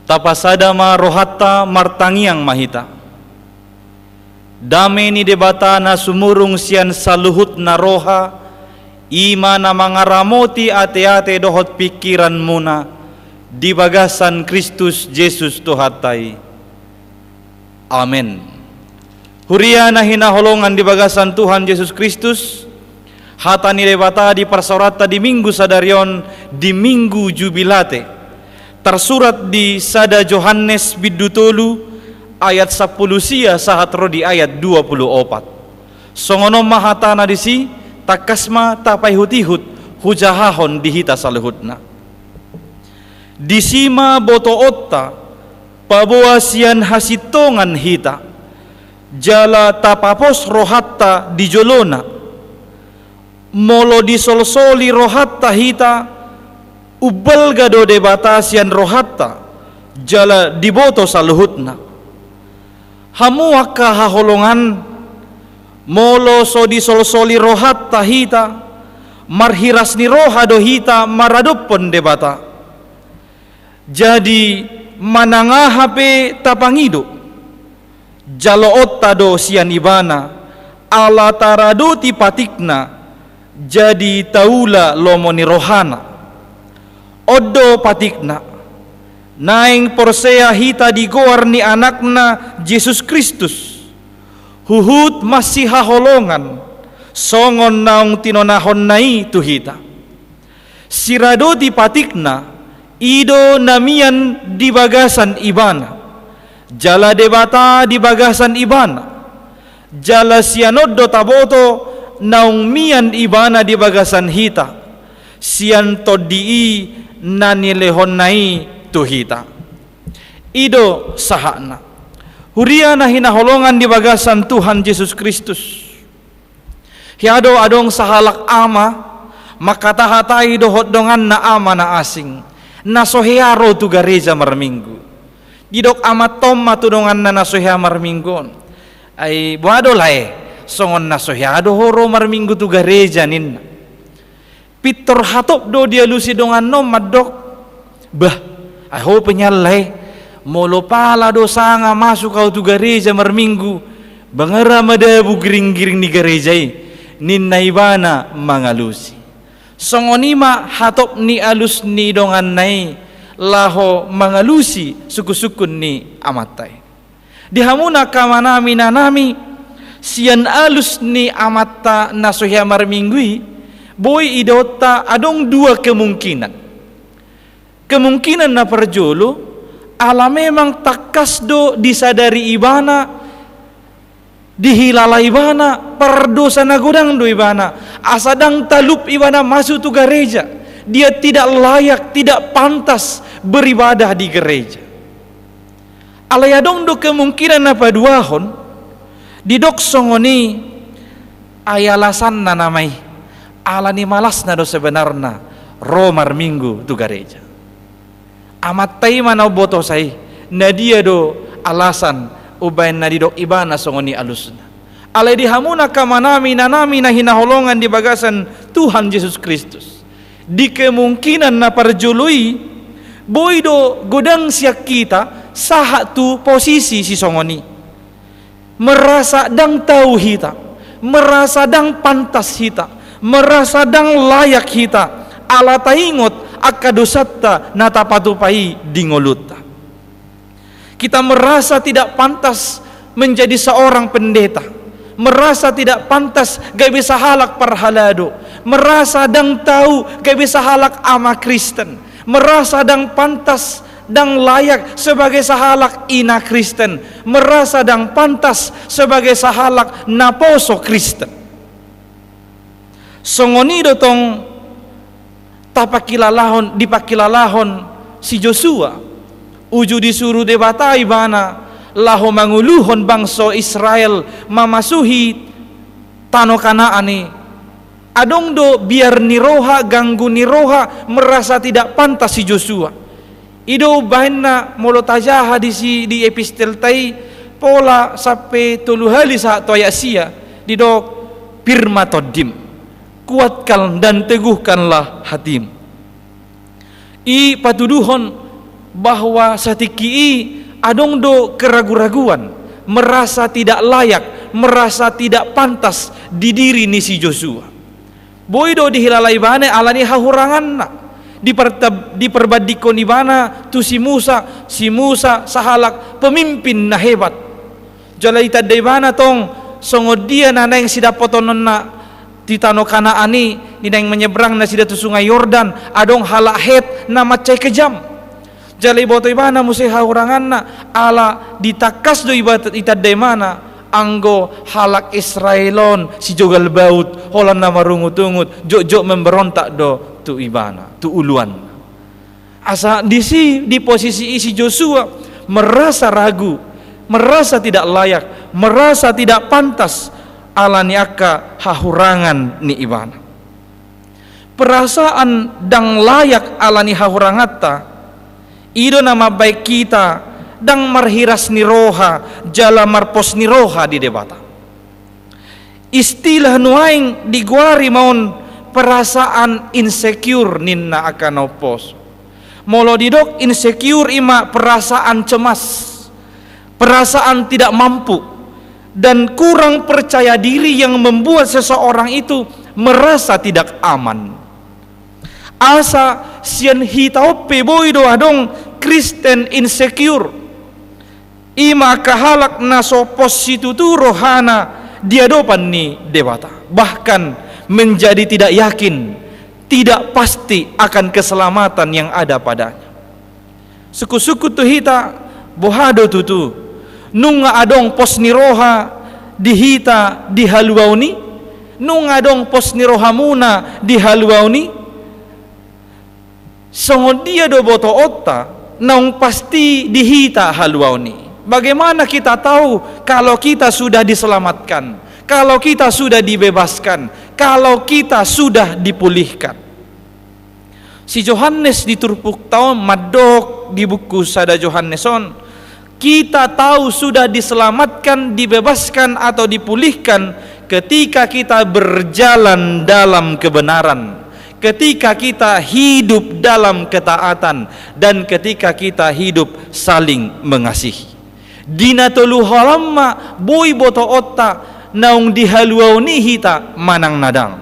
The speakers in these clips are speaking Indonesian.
tapasadama rohatta martangiang mahita. Dame ni debata na sumurung sian saluhut na roha, ima na mangaramoti ate-ate dohot pikiran muna, di bagasan Kristus Jesus Tuhatay. Amen. Huria na hinaholongan di bagasan Tuhan Yesus Kristus, hata ni debata di parsorata di minggu sadarion di minggu jubilate, tersurat di sada Johannes bidutolu ayat 10 sia sahat rodi ayat 24. Songono mahatana disi takasma tapai hutihut hujahahon dihita saluhutna. Disima boto otta pabuasian hasitongan hita jala tapapos rohatta di jolona molo di solsoli rohatta hita ubal gado debatasian rohatta jala diboto saluhutna. Hamuaka haholongan molo so di solsoli rohatta hita marhiras ni roha do hita maradopon debata. Jadi manangahape tapangido jaloot tado sian ibana ala tarado ti patikna jadi taula lomoni rohana odo patikna naing porsea hita digoar ni anakna Yesus Kristus huhut masih haholongan songon naung tinonahon nai tu hita sirado ti patikna ido namian di bagasan ibana jala debata di bagasan ibana jala sianod do taboto naung mian ibana di bagasan hita sian todii nanilehon nai tu hita ido sahana huria na hinaholongan di bagasan Tuhan Yesus Kristus hiado adong sahalak ama makatahatai dohot dongan na ama na asing nasohearo tu gareja marminggu didok amat tom matudongan na nasohea marminggon ay buado lae songon nasoheado horo marminggu tu gareja ninna pitor hatop do dia lusi dongan nom madok bah ay ho penyalai molo pala do sanga masuk kau tu gareja marminggu bangara madabu giring-giring ni gareja ninna ibana mangalusi songonima hatop ni alus ni dongan nai laho mangalusi suku-sukun ni amatai dihamuna kamanami nanami sian alus ni amatta nasohya marminggui boy idota adong dua kemungkinan na perjolo ala memang takas do disadari ibana dihilala ibana perdosa nagodang do ibana asadang talup ibana masuk tu gereja dia tidak layak tidak pantas beribadah di gereja alayadong do kemungkinan apa duahon didok songoni ayalasan na namai ala ni malas na do sebenarnya romar minggu tu gereja amat tay manau boto say na dia do alasan ubain na didok ibana songoni alusna alay dihamuna kamanami nanami na hinaholongan di bagasan Tuhan Yesus Kristus di kemungkinan na parjului boydo godang siak kita sahat tu posisi si songoni merasa dang tahu hita merasa dang pantas hita merasa dang layak hita ala taingot akadosatta natapatupai dingoluta kita merasa tidak pantas menjadi seorang pendeta merasa tidak pantas gak bisa halak parhalado merasa dang tahu gak bisa halak ama Kristen merasa dang pantas dang layak sebagai sahalak ina Kristen merasa dang pantas sebagai sahalak naposo Kristen songoni dotong tapakilalahon dipakilalahon si Joshua uju disuruh debatai bana laho manguluhon bangsa Israel mamasuhi tano Kanaani adong do biar niroha ganggu niroha merasa tidak pantas si Joshua ido bahenna molo tajaha di epistel tai pola sampai tulu hali saat toya sia didok firma todim kuatkan dan teguhkanlah hatimu i patuduhon bahwa satiki adong do keraguan-raguan, merasa tidak layak, merasa tidak pantas di diri ni si Joshua. Boido dihilalai bane alani hahuranganna, diperbandingkan di mana tu si Musa sahalak pemimpin na hebat. Jala itadai bana tong songod dia nana yang sida potonon na di tanah Kanaani nina yang menyeberang na sida tu sungai Yordan adong halak het na macai kejam. Jala iboto ibana musih hahuranganna ala ditakas do ibadat itadai mana anggo halak Israelon si jogal baut holan nama rungut-ungut jok memberontak do tu ibana tu uluan. Asa di posisi isi Joshua merasa ragu, merasa tidak layak, merasa tidak pantas alani aka hahurangan ni ibana. Perasaan dang layak alani hahurangata ido nama baik kita dang marhiras ni roha jala marpos ni roha di debata. Istilah nuaing diguari maun perasaan insecure ninna akan opos. Molo didok insecure ima perasaan cemas, perasaan tidak mampu dan kurang percaya diri yang membuat seseorang itu merasa tidak aman. Asa sian hitaope boido adong Kristen insecure ima kahalak naso positu tu rohana diadopan ni dewata, bahkan menjadi tidak yakin, tidak pasti akan keselamatan yang ada padanya. Suku-suku tu hita bohado tutu nunga adong pos ni roha dihita dihaluauni, nunga adong pos ni roha muna dihaluauni. Songod dia do boto otta naung pasti dihita haluauni. Bagaimana kita tahu kalau kita sudah diselamatkan, kalau kita sudah dibebaskan, kalau kita sudah dipulihkan? Si Yohanes diturpuk tahu madok di buku sada Yohaneson, kita tahu sudah diselamatkan, dibebaskan atau dipulihkan ketika kita berjalan dalam kebenaran, ketika kita hidup dalam ketaatan, dan ketika kita hidup saling mengasihi. Dina tolu halamma boy boto otta naung dihaluauni hita manang nadang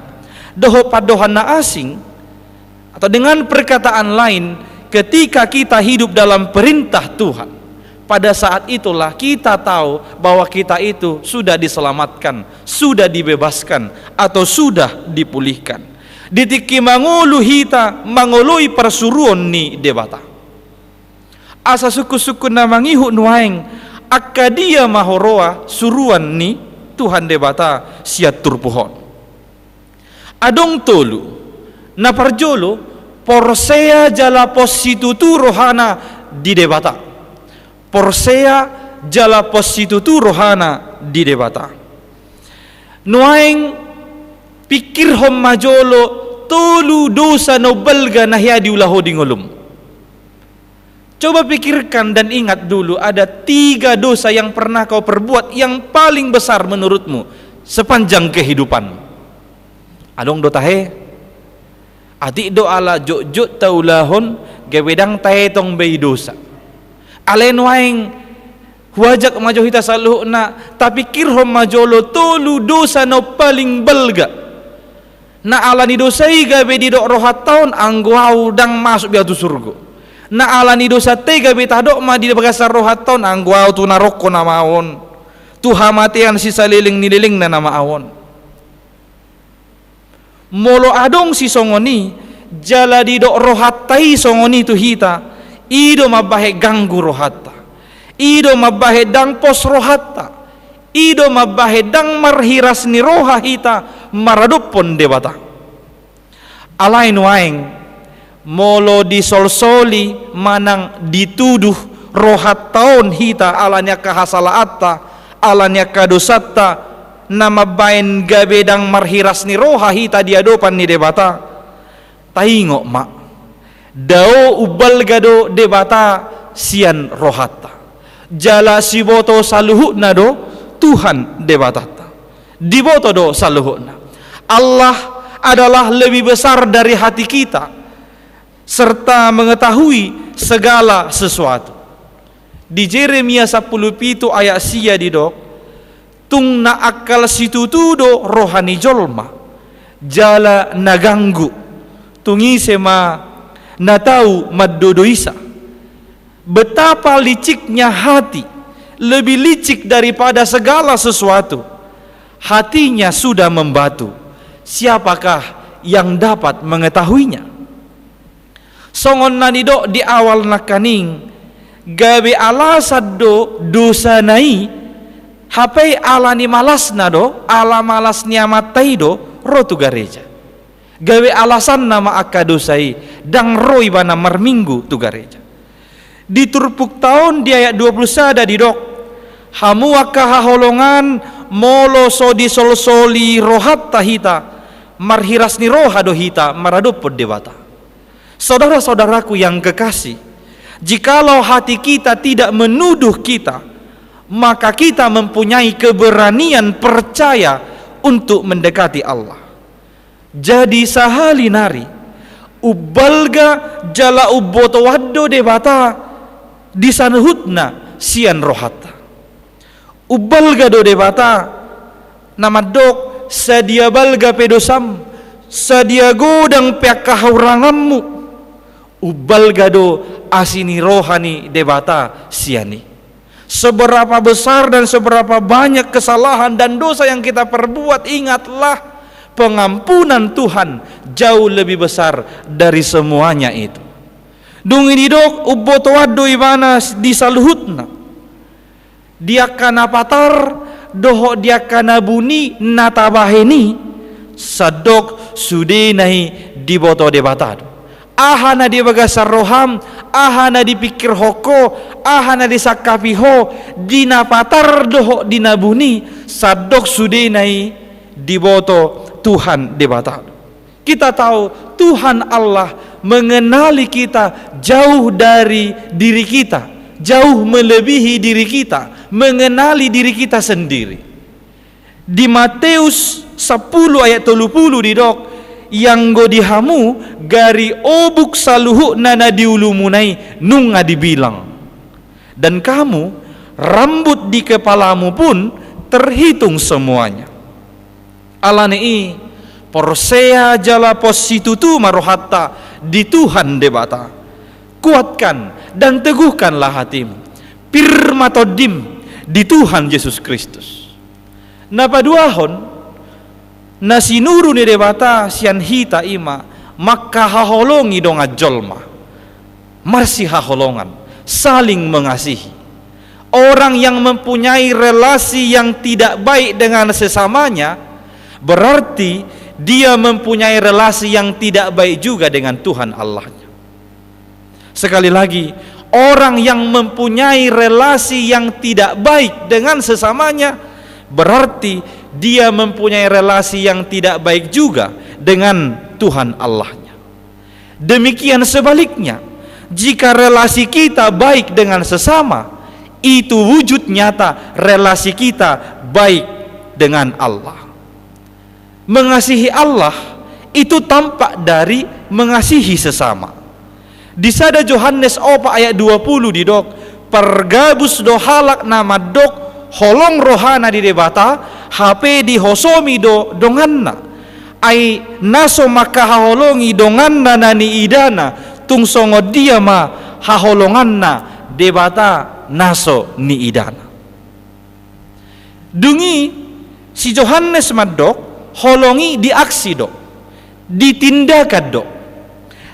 doho padohan na asing, atau dengan perkataan lain ketika kita hidup dalam perintah Tuhan, pada saat itulah kita tahu bahwa kita itu sudah diselamatkan, sudah dibebaskan, atau sudah dipulihkan. Ditiki mangulu hita mangului persuruan ni debata. Asa suku-suku na mangihu nuaing akadia mahoroa suruan ni Tuhan debata siat turpuhon. Adong tolu na parjolo porsea jala positutu rohana di debata. Porsea jala positutu rohana di debata. Nuaing pikir hom majolo tolu dosa no balga nahya diulaho dingolum. Coba pikirkan dan ingat dulu, ada 3 dosa yang pernah kau perbuat yang paling besar menurutmu sepanjang kehidupan. Adong do tahe ati do ala jok taulahon gewedang tahe tong bei dosa alen waing wajak majo hita saluhna tapi kirhom majolo tolu dosa no paling belga na ala ni dosai gabe di dok rohat taun angguau dang masuk biatu surga. Na ala ni dosa tega betadok ma di bagasar rohat taun angguau tu naroko na maon tu hamatian si saliling nililing na nama awon. Molo adong si songoni jala di dok rohat tai songoni tu hita ido mabahe ganggu rohatta, ido mabahe dang pos rohatta, ido mabahe dang marhiras ni roha hita maradupon debata. Alain waing molo disolsoli manang dituduh rohat taon hita alanya kahasalaata, alanya kadosatta, nama bain gabedang marhiras ni roha hita diadopan ni debata. Taingok mak dao ubal gado debata sian rohatta jala siboto saluhut nado Tuhan debatata diboto do saluhut na. Allah adalah lebih besar dari hati kita serta mengetahui segala sesuatu. Di Jeremia 10 ayat sia di dok, tung na akal situ tudo rohani jolma jala naganggu tungi sema na tahu maddodoisa. Betapa liciknya hati, lebih licik daripada segala sesuatu. Hatinya sudah membatu, siapakah yang dapat mengetahuinya? Songon nanidok di awal nakaning gawe alasan do dosa nai hapai alani malas nado ala malas niamatai do rotu gareja gawe alasan nama akadosai dang roi bana marminggu tu gareja. Di turpuk tahun di ayat 20 ada di dok, hamu akahaholongan molo sodi sol-soli rohat tahita marhiras ni roha dohita maradopod dewata. Saudara-saudaraku yang kekasih, jikalau hati kita tidak menuduh kita, maka kita mempunyai keberanian percaya untuk mendekati Allah. Jadi sahali nari ubalga jala uboto waddo debata disanhutna sian rohata. Ubalga do debata nama dok sadia balga pedosam sadia godang pihak kahauranganmu. Ubalga do asini rohani debata siani. Seberapa besar dan seberapa banyak kesalahan dan dosa yang kita perbuat, ingatlah pengampunan Tuhan jauh lebih besar dari semuanya itu. Dung ini dok uboto waddo ibana disaluhutna. Dia kana patar doho dia kana buni natabaheni sadok sudenai diboto debatado. Ahana di bagasar roham, ahana dipikir hoko, ahana disakapiho, dina patar doho dina buni sadok sudenai diboto Tuhan debatado. Kita tahu Tuhan Allah mengenali kita jauh dari diri kita, jauh melebihi diri kita, mengenali diri kita sendiri. Di Matius 10 ayat 30 di dok, yang go dihamu gari obuk saluhu nana diulumunai nunga dibilang, dan kamu rambut di kepalamu pun terhitung semuanya. Alani porsea jala positutu marohatta di Tuhan debata. Kuatkan dan teguhkanlah hatimu pirmatodim di Tuhan Yesus Kristus. Napa duahon nasinuru ni debata sian hita ima maka haholongi dong ajolma masih haholongan saling mengasihi. Orang yang mempunyai relasi yang tidak baik dengan sesamanya berarti dia mempunyai relasi yang tidak baik juga dengan Tuhan Allahnya. Sekali lagi, orang yang mempunyai relasi yang tidak baik dengan sesamanya berarti dia mempunyai relasi yang tidak baik juga dengan Tuhan Allahnya. Demikian sebaliknya, jika relasi kita baik dengan sesama, itu wujud nyata relasi kita baik dengan Allah. Mengasihi Allah itu tampak dari mengasihi sesama. Di sada Yohanes 4 ayat 20 di dok, pergabus do halak nama dok holong rohana di debata HP di hosomi do donganna ai naso maka haholongi donganna nani idana tung songo dia ma haholonganna debata naso ni idana. Dungi si Yohanes madok holongi di aksi dok, ditindakan dok.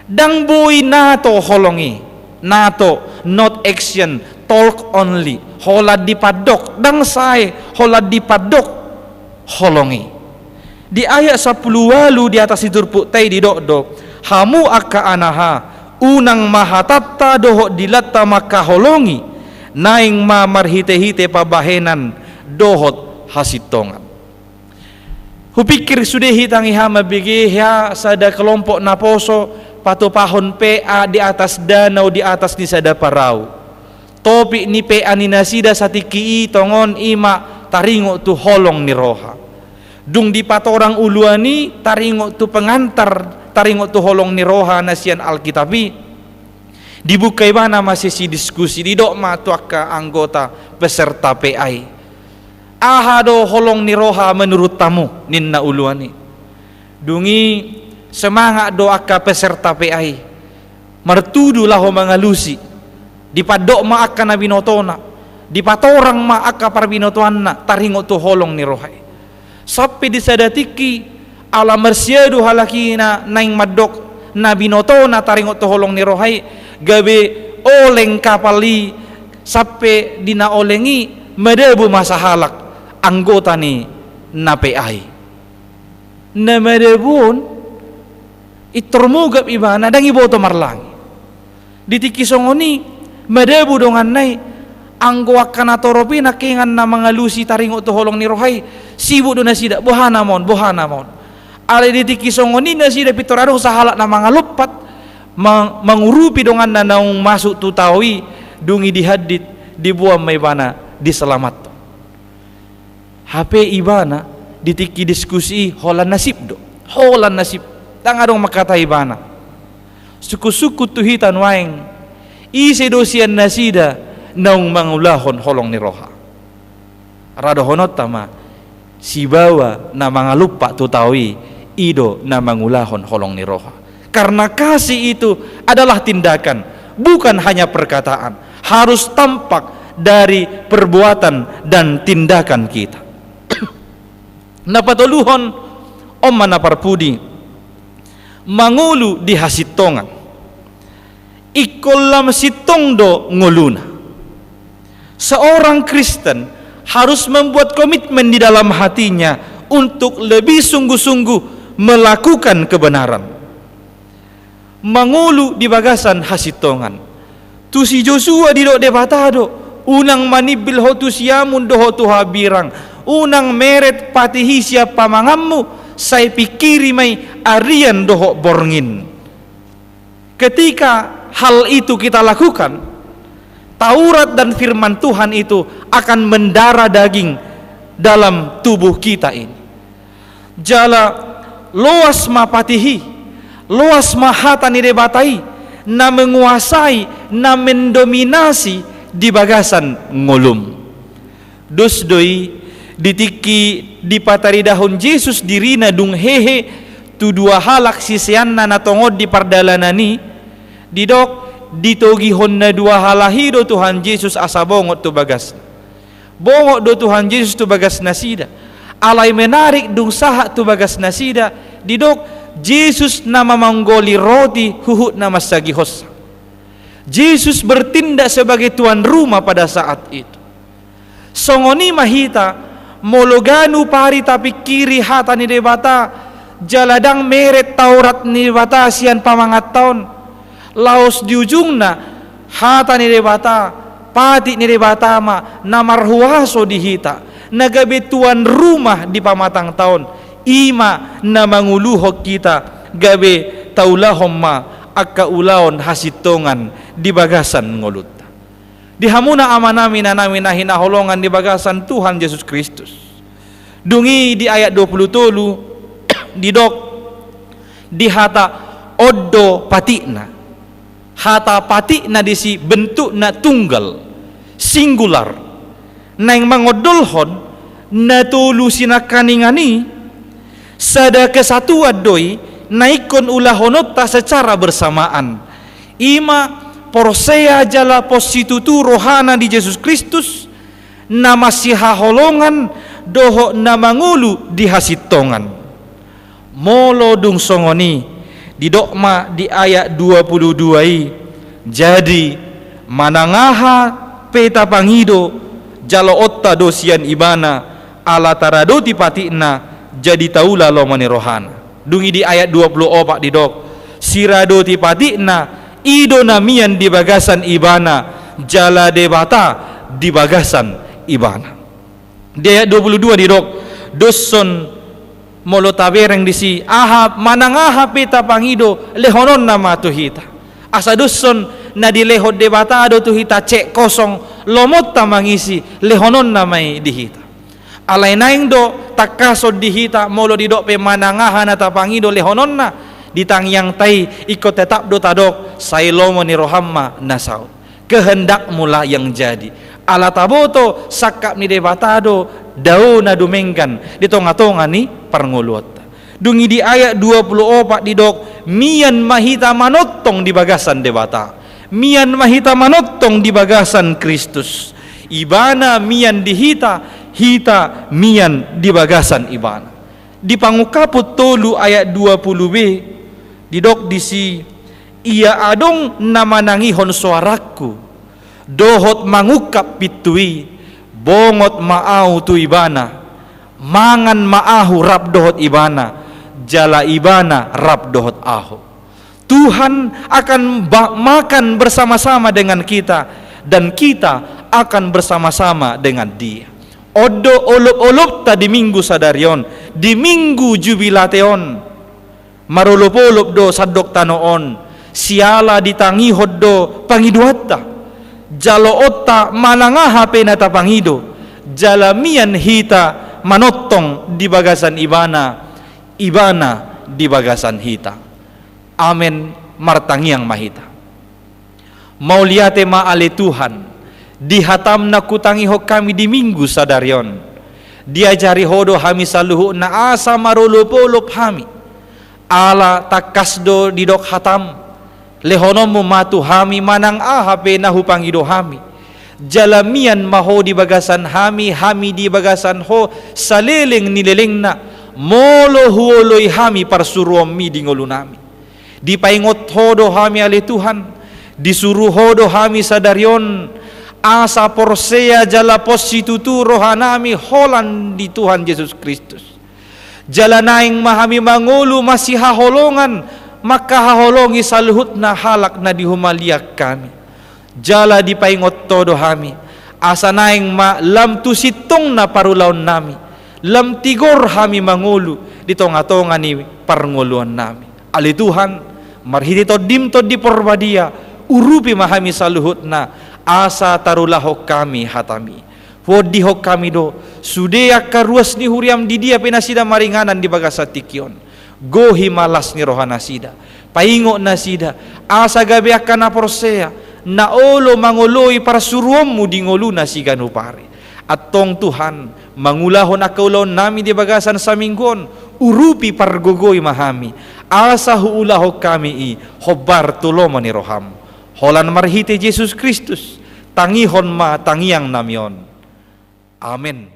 Dang boy nato holongi, nato not action, talk only. Holad di padok, dang say holad di padok holongi. Di ayat 10 walu di atas iturpuk tay di dok dok, hamu akka anaha unang mahatatta doho dilatta maka holongi, naing ma marhite-hite pabahenan dohot hasitongan. Hupikir sudah hitangi hama bigi ya sada kelompok naposo patupahon PA di atas danau di atas ni sada parau. Topik ni PA ni nasida satiki tongon ima taringo tu holong ni roha. Dung di patorang uluani taringo tu pengantar taringo tu holong ni roha nasian Alkitabi. Dibuka ibana masih si diskusi di dok ma tuaka anggota peserta PI. Ahado holong ni roha menurut tamu ninna uluani. Dungi semangat doaka peserta PI. Mertudu lah mangalusi. Di padok ma akka na binotona. Di patorang ma akka parbinotoanna taringo tu holong ni rohai. Sampai disadatiki ala mersiadu halakina naing madok na binotona taringo tu holong ni rohai. Gabe oleng kapali sampai dina olengi medebu masa halak anggota ni na PI na medebun iturmugap ibana dan iboto marlang ditiki songoni medebu dongan nai anggo akan atoropi nakingan na mangalusi taringo to holong ni rohai sibuk do nasida bohana mon ale ditiki songoni nasida pitorado sa halak na mangalupat mengurupi dongan nanaung masuk tutawi dungi dihadit dibuang maibana diselamat HP ibana ditiki diskusi holan nasib tang adong makata ibana suku-suku tuhitan waeng isi dosian nasida naung mangulahon holong ni roha rado honot tama si bawa na mangalupa tutawi ido na mangulahon holong ni roha. Karena kasih itu adalah tindakan, bukan hanya perkataan. Harus tampak dari perbuatan dan tindakan kita. Napatuluhon Om Manaparpudi mangulu di hasitongan. Ikolam sitongdo nguluna. Seorang Kristen harus membuat komitmen di dalam hatinya untuk lebih sungguh-sungguh melakukan kebenaran. Mangulu di bagasan hasitongan tu si Joshua di dok debatado unang manibil hotu siamun do hotu habirang unang meret patihi siapa mangammu saya pikiri mai arian doho borngin. Ketika hal itu kita lakukan, Taurat dan firman Tuhan itu akan mendarah daging dalam tubuh kita ini. Jala loas mapatihi luas mahata ni debatai na menguasai na mendominasi di bagasan ngolum dus doi ditiki di patari dahun Yesus dirina dung hehe tu dua halak sisianna na tongod di pardalanani didok ditogihon na dua halahido Tuhan Yesus asa bongot tu bagas bongot do Tuhan Yesus tu bagas nasida alai menarik dung saha tu bagas nasida didok Yesus nama manggoli roti huhut nama sagihos. Yesus bertindak sebagai tuan rumah pada saat itu. Songoni mahita mologanu pari tapi kiri hata ni debata jaladang meret Taurat ni debata sian pamangat tahun laos di ujungna hata ni debata pati ni debata ma namarhuaso dihita nagabe tuan rumah di pamatang tahun ima na manguluhok kita gabe taulahom ma akka ulaon hasitongan di bagasan ngolut di hamuna amanami na namin na hinaholongan di bagasan Tuhan Yesus Kristus dungi di ayat 20 di dok di hata oddo patina hata patina di si bentuk na tunggal singular nang mangodolhon na tulu sinakaningani sada kesatuan doi naikon ulahonota secara bersamaan ima porsea jala positutu rohana di Yesus Kristus nama sihaholongan doho namangulu di hasitongan molo dung songoni di dokma di ayat 22 jadi manangaha peta pangido jalo otta dosian ibana ala tarado tipatina jadi taula lo mani rohana dungi di ayat 24 di dok sirado tipatina ido namian di bagasan ibana jala debata di bagasan ibana di ayat 22 di dok doson molo tabereng di si ahab manangaha peta pangido lehonon nama tuhita asa doson na di lehot debatado tuhita cek kosong lomot tamangisi lehonon namai dihita alay naing do takasod dihita molo di dok pe manangahan at pangido lehononna ditang yang tai ikut tetap do tadok sailomo ni rohamma nasaut kehendak mula yang jadi ala taboto sakap ni debatado dau na dumengkan di tonga-tonga ni parnguluot dungi di ayat 24 di dok mian mahita manotong di bagasan debata mian mahita manotong di bagasan Kristus ibana mian dihita hita mian di bagasan ibana di pangukaput tolu ayat 20b di dok disi ia adong namanangihon suaraku dohot mangukap pitui bongot maau tu ibana mangan maahu rap dohot ibana jala ibana rap dohot ahu. Tuhan akan makan bersama-sama dengan kita dan kita akan bersama-sama dengan Dia. Odo olup-olup ta di minggu sadarion, di minggu jubilateon marulup-olup do sadok tanoon siala ditangi hoddo pangiduatta jalo otta manangaha penata pangido jalamian hita manotong di bagasan ibana di bagasan hita. Amen martangiang mahita. Mauliate maale Tuhan dihatam na kutangi ho kami di minggu sadarion diajari hodo hami saluhu na asa marulup-ulup hami ala takasdo didok hatam lehonomu matu hami manang ahape na hupangido hami jalamian maho di bagasan hami di bagasan ho saliling nililing na molo huoloy hami parsuruom mi dingolu nami dipaingot hodo hami ale Tuhan disuruh hodo hami sadarion asa porsea jala positutu rohanami holan di Tuhan Yesus Kristus jalanaing mahami mangulu masih haholongan maka haholongi saluhut na halak na dihumaliak kami jala dipaingot todo hami asa naing lam tusitong na parulaon nami lam tigor hami mangulu di tonga-tonga ni parnguluan nami ali Tuhan marhiti todim to di porbadia urupi mahami saluhut na asa tarulahok kami hatami wodi hok kami do sudeya karuas ni huriam di dia pinasida maringanan di bagasa tikyon gohi malas ni rohana sida paingo na sida asa gabi akan na porsea na olo mangoloi para suruommu di ngolu na siganu pare atong Tuhan mangulahon akaulon nami di bagasan sa minggon urupi pargogoy mahami asa huulahok kami i hobar tulomo ni roham holan marhiti Yesus Kristus tangihon ma tangiang namyon. Amen.